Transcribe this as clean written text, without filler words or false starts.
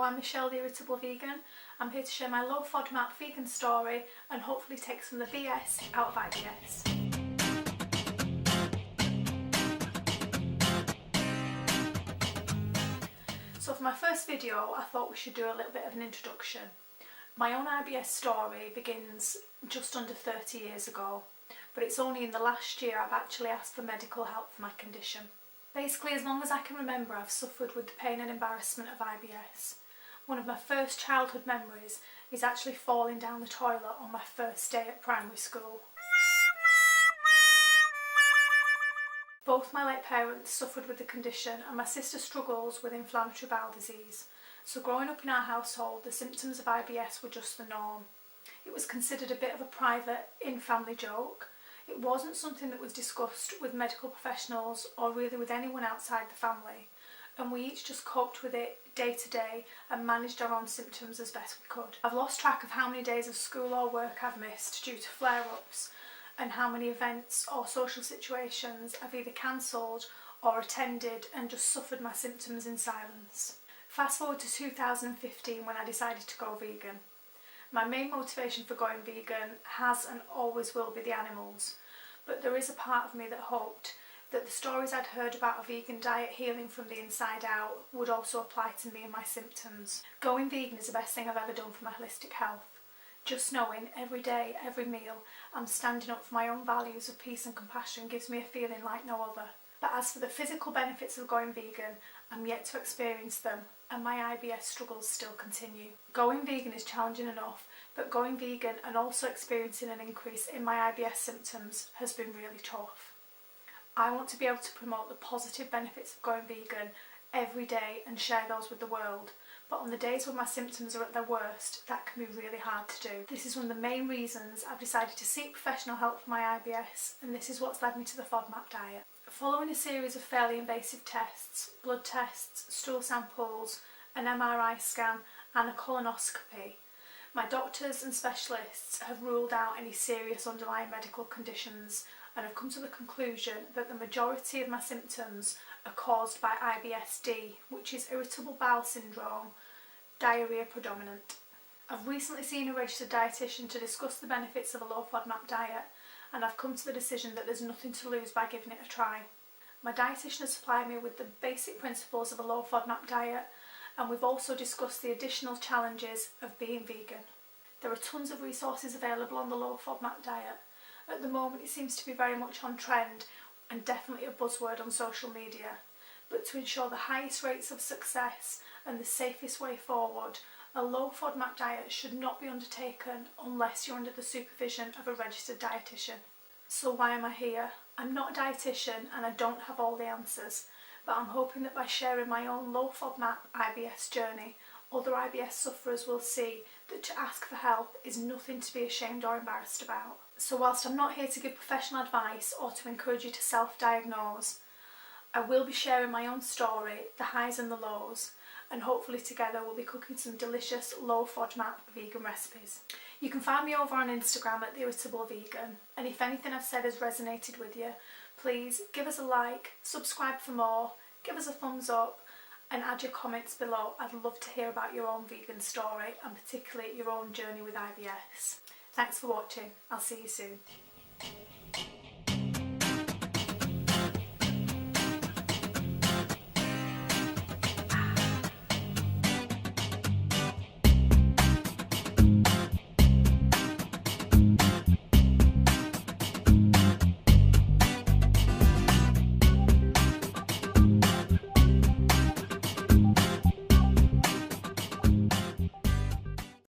I'm Michelle, the Irritable Vegan. I'm here to share my low FODMAP vegan story and hopefully take some of the BS out of IBS. So for my first video, I thought we should do a little bit of an introduction. My own IBS story begins just under 30 years ago, but it's only in the last year I've actually asked for medical help for my condition. Basically, as long as I can remember, I've suffered with the pain and embarrassment of IBS. One of my first childhood memories is actually falling down the toilet on my first day at primary school. Both my late parents suffered with the condition and my sister struggles with inflammatory bowel disease. So growing up in our household, the symptoms of IBS were just the norm. It was considered a bit of a private, in-family joke. It wasn't something that was discussed with medical professionals or really with anyone outside the family, and we each just coped with it day to day and managed our own symptoms as best we could. I've lost track of how many days of school or work I've missed due to flare-ups and how many events or social situations I've either cancelled or attended and just suffered my symptoms in silence. Fast forward to 2015 when I decided to go vegan. My main motivation for going vegan has and always will be the animals, but there is a part of me that hoped that the stories I'd heard about a vegan diet healing from the inside out would also apply to me and my symptoms. Going vegan is the best thing I've ever done for my holistic health. Just knowing every day, every meal, I'm standing up for my own values of peace and compassion gives me a feeling like no other. But as for the physical benefits of going vegan, I'm yet to experience them, and my IBS struggles still continue. Going vegan is challenging enough, but going vegan and also experiencing an increase in my IBS symptoms has been really tough. I want to be able to promote the positive benefits of going vegan every day and share those with the world, but on the days when my symptoms are at their worst, that can be really hard to do. This is one of the main reasons I've decided to seek professional help for my IBS, and this is what's led me to the FODMAP diet. Following a series of fairly invasive tests, blood tests, stool samples, an MRI scan and a colonoscopy, my doctors and specialists have ruled out any serious underlying medical conditions and have come to the conclusion that the majority of my symptoms are caused by IBS-D, which is irritable bowel syndrome, diarrhoea predominant. I've recently seen a registered dietitian to discuss the benefits of a low FODMAP diet, and I've come to the decision that there's nothing to lose by giving it a try. My dietitian has supplied me with the basic principles of a low FODMAP diet, and we've also discussed the additional challenges of being vegan. There are tons of resources available on the low FODMAP diet. At the moment it seems to be very much on trend and definitely a buzzword on social media, but to ensure the highest rates of success and the safest way forward, a low FODMAP diet should not be undertaken unless you're under the supervision of a registered dietitian. So why am I here? I'm not a dietitian and I don't have all the answers, but I'm hoping that by sharing my own low FODMAP IBS journey, other IBS sufferers will see that to ask for help is nothing to be ashamed or embarrassed about. So whilst I'm not here to give professional advice or to encourage you to self-diagnose, I will be sharing my own story, the highs and the lows, and hopefully together we'll be cooking some delicious low FODMAP vegan recipes. You can find me over on Instagram at the Irritable Vegan, and if anything I've said has resonated with you, please give us a like, subscribe for more, give us a thumbs up, and add your comments below. I'd love to hear about your own vegan story and particularly your own journey with IBS. Thanks for watching. I'll see you soon.